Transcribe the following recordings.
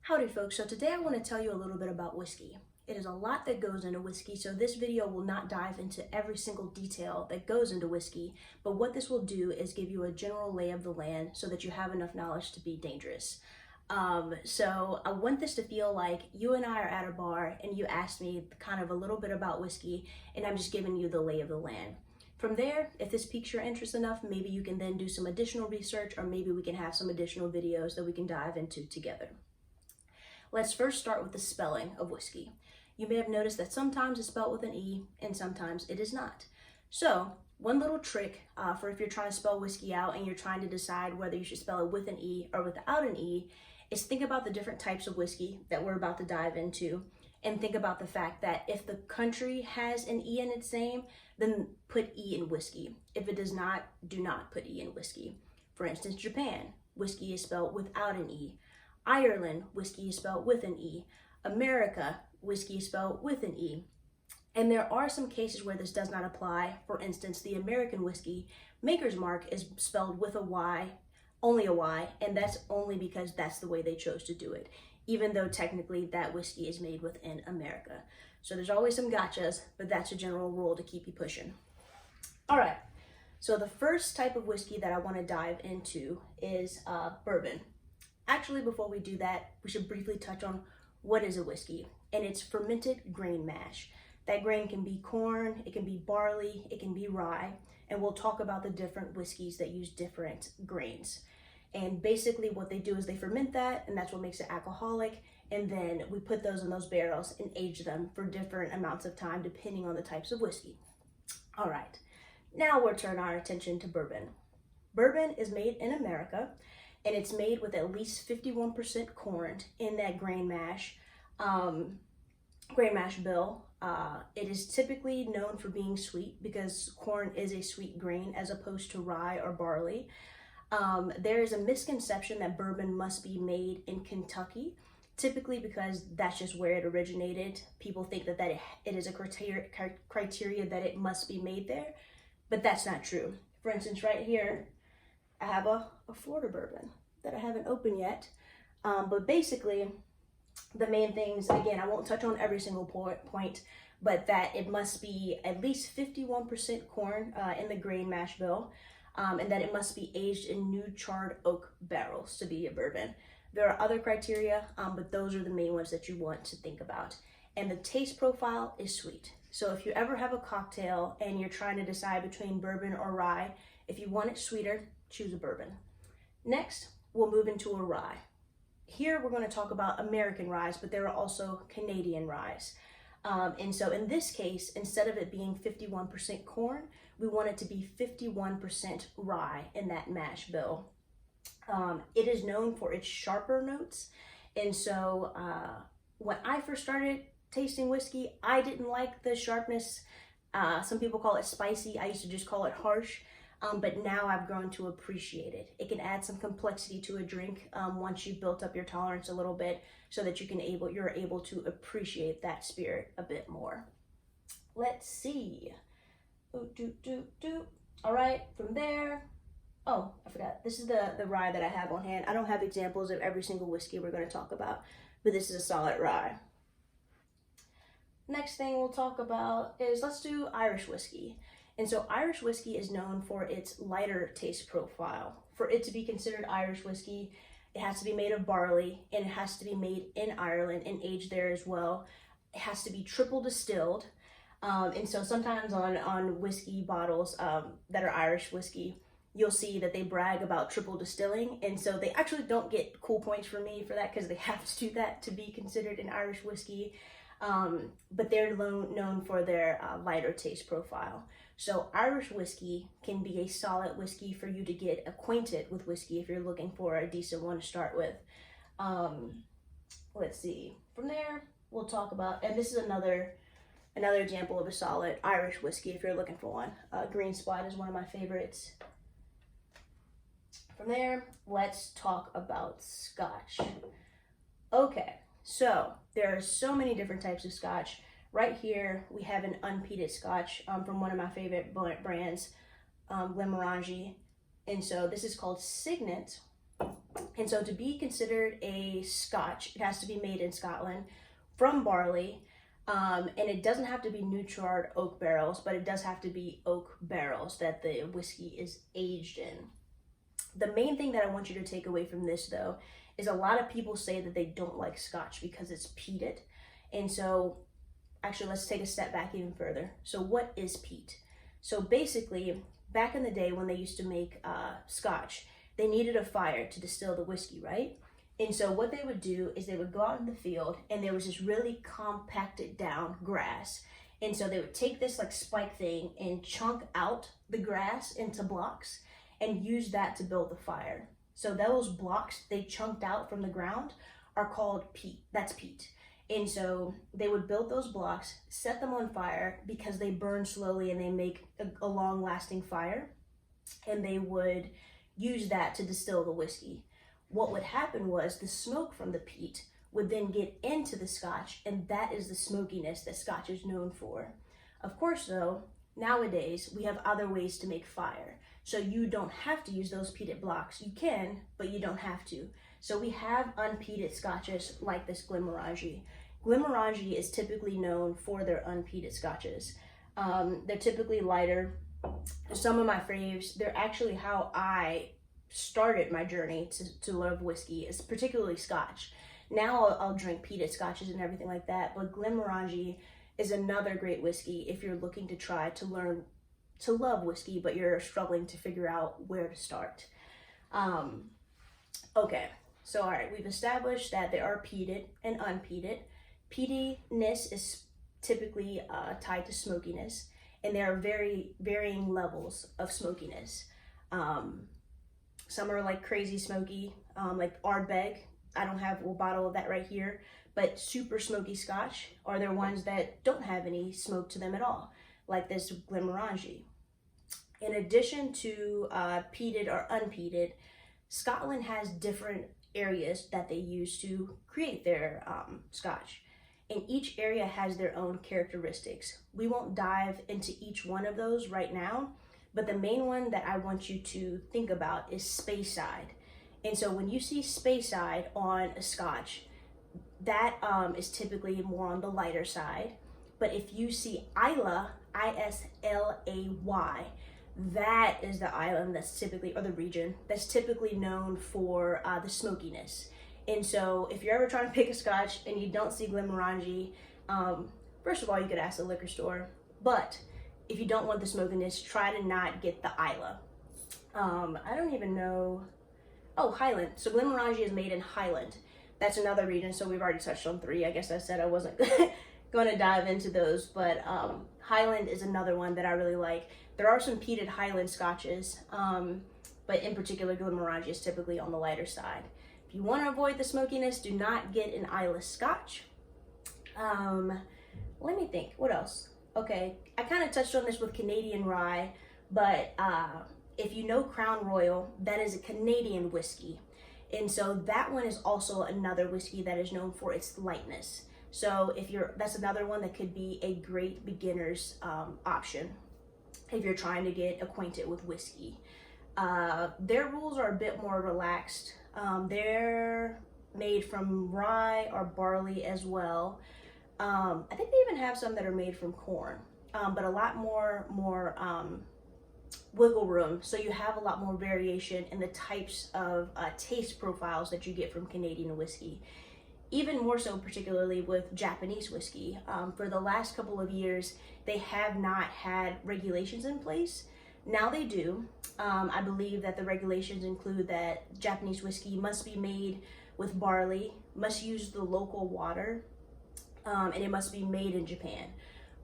Howdy folks, so today I want to tell you a little bit about whiskey. It is a lot that goes into whiskey, so this video will not dive into every single detail that goes into whiskey, but what this will do is give you a general lay of the land so that you have enough knowledge to be dangerous. So I want this to feel like you and I are at a bar and you asked me kind of a little bit about whiskey and I'm just giving you the lay of the land. From there, if this piques your interest enough, maybe you can then do some additional research or maybe we can have some additional videos that we can dive into together. Let's first start with the spelling of whiskey. You may have noticed that sometimes it's spelled with an E and sometimes it is not. So one little trick for if you're trying to spell whiskey out and you're trying to decide whether you should spell it with an E or without an E is think about the different types of whiskey that we're about to dive into and think about the fact that if the country has an E in its name, then put E in whiskey. If it does not, do not put E in whiskey. For instance, Japan, whiskey is spelled without an E. Ireland, whiskey is spelled with an E. America, whiskey is spelled with an E. And there are some cases where this does not apply. For instance, the American whiskey maker's mark is spelled with a Y, only a Y, and that's only because that's the way they chose to do it, even though technically that whiskey is made within America. So there's always some gotchas, but that's a general rule to keep you pushing. All right, so the first type of whiskey that I want to dive into is bourbon. Actually, before we do that, we should briefly touch on what is a whiskey, and it's fermented grain mash. That grain can be corn, it can be barley, it can be rye, and we'll talk about the different whiskeys that use different grains. And basically what they do is they ferment that, and that's what makes it alcoholic, and then we put those in those barrels and age them for different amounts of time depending on the types of whiskey. All right, now we'll turn our attention to bourbon. Bourbon is made in America, and it's made with at least 51% corn in that grain mash bill. It is typically known for being sweet because corn is a sweet grain as opposed to rye or barley. There is a misconception that bourbon must be made in Kentucky, typically because that's just where it originated. People think that it is a criteria that it must be made there, but that's not true. For instance, right here, I have a Florida bourbon that I haven't opened yet. But basically, the main things, again, I won't touch on every single point, but that it must be at least 51% corn in the grain mash bill, and that it must be aged in new charred oak barrels to be a bourbon. There are other criteria, but those are the main ones that you want to think about. And the taste profile is sweet. So if you ever have a cocktail and you're trying to decide between bourbon or rye, if you want it sweeter, choose a bourbon. Next, we'll move into a rye. Here we're going to talk about American ryes, but there are also Canadian ryes. And so in this case, instead of it being 51% corn, we want it to be 51% rye in that mash bill. It is known for its sharper notes. And so when I first started tasting whiskey, I didn't like the sharpness. Some people call it spicy. I used to just call it harsh. But now I've grown to appreciate it. It can add some complexity to a drink once you've built up your tolerance a little bit so that you're able to appreciate that spirit a bit more. Let's see. All right, from there. Oh, I forgot. This is the rye that I have on hand. I don't have examples of every single whiskey we're going to talk about, but this is a solid rye. Next thing we'll talk about is let's do Irish whiskey. And so Irish whiskey is known for its lighter taste profile. For it to be considered Irish whiskey, it has to be made of barley and it has to be made in Ireland and aged there as well. It has to be triple distilled. And so sometimes on whiskey bottles that are Irish whiskey, you'll see that they brag about triple distilling. And so they actually don't get cool points from me for that because they have to do that to be considered an Irish whiskey. But they're known for their lighter taste profile. So Irish whiskey can be a solid whiskey for you to get acquainted with whiskey if you're looking for a decent one to start with. Let's see. From there, we'll talk about, and this is another example of a solid Irish whiskey if you're looking for one. Green Spot is one of my favorites. From there, let's talk about Scotch. Okay, so there are so many different types of Scotch. Right here, we have an Unpeated Scotch from one of my favorite brands, Glenmorangie. And so this is called Signet, And so to be considered a Scotch, it has to be made in Scotland from barley. And it doesn't have to be new charred oak barrels, but it does have to be oak barrels that the whiskey is aged in. The main thing that I want you to take away from this, though, is a lot of people say that they don't like Scotch because it's peated. And so, actually, let's take a step back even further. So what is peat? So basically, back in the day when they used to make Scotch, they needed a fire to distill the whiskey, right? And so what they would do is they would go out in the field and there was this really compacted down grass. And so they would take this like spike thing and chunk out the grass into blocks and use that to build the fire. So those blocks they chunked out from the ground are called peat. That's peat. And so they would build those blocks, set them on fire because they burn slowly and they make a long lasting fire. And they would use that to distill the whiskey. What would happen was the smoke from the peat would then get into the Scotch, and that is the smokiness that Scotch is known for. Of course, though, nowadays we have other ways to make fire. So you don't have to use those peated blocks. You can, but you don't have to. So we have unpeated Scotches like this Glenmorangie. Glenmorangie is typically known for their unpeated Scotches. They're typically lighter. Some of my faves, they're actually how I started my journey to love whiskey, is particularly Scotch. Now I'll drink peated Scotches and everything like that, but Glenmorangie is another great whiskey if you're looking to try to learn to love whiskey, but you're struggling to figure out where to start. Okay, so all right, we've established that there are peated and unpeated. Peatiness is typically tied to smokiness, and there are very varying levels of smokiness. Some are like crazy smoky, like Ardbeg. I don't have a bottle of that right here, but super smoky Scotch are there ones that don't have any smoke to them at all, like this Glenmorangie. In addition to peated or unpeated, Scotland has different areas that they use to create their Scotch. And each area has their own characteristics. We won't dive into each one of those right now, but the main one that I want you to think about is Speyside. And so when you see Speyside on a Scotch, that is typically more on the lighter side. But if you see Islay, I-S-L-A-Y, that is the island that's typically, or the region, that's typically known for the smokiness. And so if you're ever trying to pick a Scotch and you don't see Glenmorangie, first of all, you could ask the liquor store. But if you don't want the smokiness, try to not get the Islay. I don't even know. Oh, Highland. So Glenmorangie is made in Highland. That's another region. So we've already touched on 3. I guess I said I wasn't going to dive into those, but Highland is another one that I really like. There are some peated Highland Scotches, but in particular, Glenmorangie is typically on the lighter side. If you want to avoid the smokiness, do not get an Islay Scotch. Let me think. What else? Okay, I kind of touched on this with Canadian rye, but if you know Crown Royal, that is a Canadian whiskey. And so that one is also another whiskey that is known for its lightness. So that's another one that could be a great beginner's option if you're trying to get acquainted with whiskey. Their rules are a bit more relaxed. They're made from rye or barley as well. I think they even have some that are made from corn, but a lot more wiggle room. So you have a lot more variation in the types of taste profiles that you get from Canadian whiskey. Even more so, particularly with Japanese whiskey. For the last couple of years, they have not had regulations in place. Now they do. I believe that the regulations include that Japanese whiskey must be made with barley, must use the local water, and it must be made in Japan.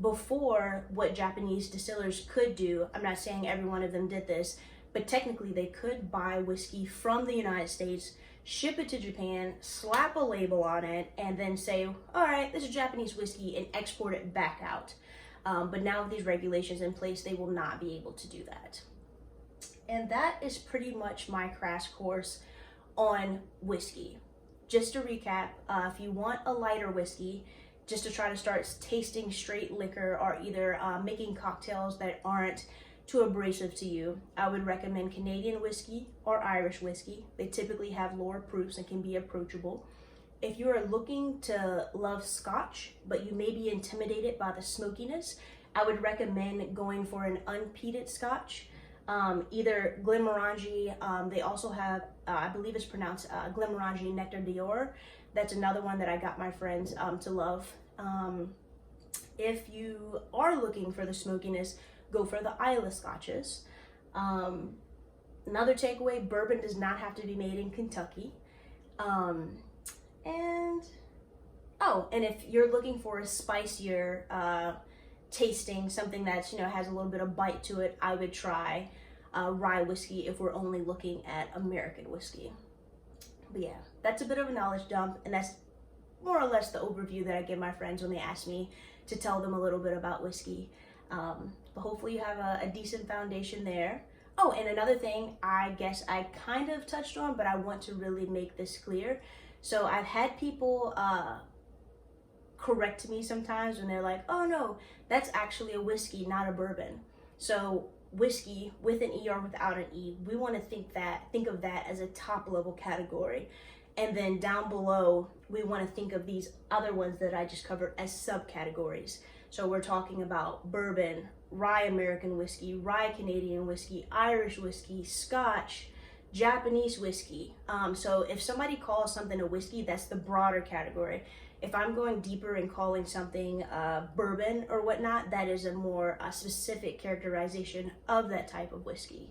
Before, what Japanese distillers could do, I'm not saying every one of them did this, but technically they could buy whiskey from the United States, ship it to Japan, slap a label on it, and then say, all right, this is Japanese whiskey, and export it back out. But now with these regulations in place, they will not be able to do that. And that is pretty much my crash course on whiskey. Just to recap, if you want a lighter whiskey, just to try to start tasting straight liquor or either making cocktails that aren't too abrasive to you, I would recommend Canadian whiskey or Irish whiskey. They typically have lower proofs and can be approachable. If you are looking to love Scotch, but you may be intimidated by the smokiness, I would recommend going for an unpeated Scotch. Either Glenmorangie, they also have, I believe it's pronounced Glenmorangie Nectar d'Or. That's another one that I got my friends to love. If you are looking for the smokiness, go for the Islay Scotches. Another takeaway, bourbon does not have to be made in Kentucky. And if you're looking for a spicier tasting, something that's, has a little bit of bite to it, I would try rye whiskey if we're only looking at American whiskey. But yeah, that's a bit of a knowledge dump, and that's more or less the overview that I give my friends when they ask me to tell them a little bit about whiskey. But hopefully you have a decent foundation there. Oh, and another thing I guess I kind of touched on, but I want to really make this clear. So I've had people correct me sometimes when they're like, oh no, that's actually a whiskey, not a bourbon. So whiskey with an E or without an E, we want to think of that as a top level category. And then down below, we want to think of these other ones that I just covered as subcategories. So we're talking about bourbon, rye American whiskey, rye Canadian whiskey, Irish whiskey, Scotch, Japanese whiskey. So if somebody calls something a whiskey, that's the broader category. If I'm going deeper and calling something bourbon or whatnot, that is a more specific characterization of that type of whiskey.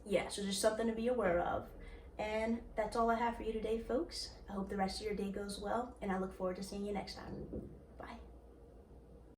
Yeah, so just something to be aware of. And that's all I have for you today, folks. I hope the rest of your day goes well, and I look forward to seeing you next time.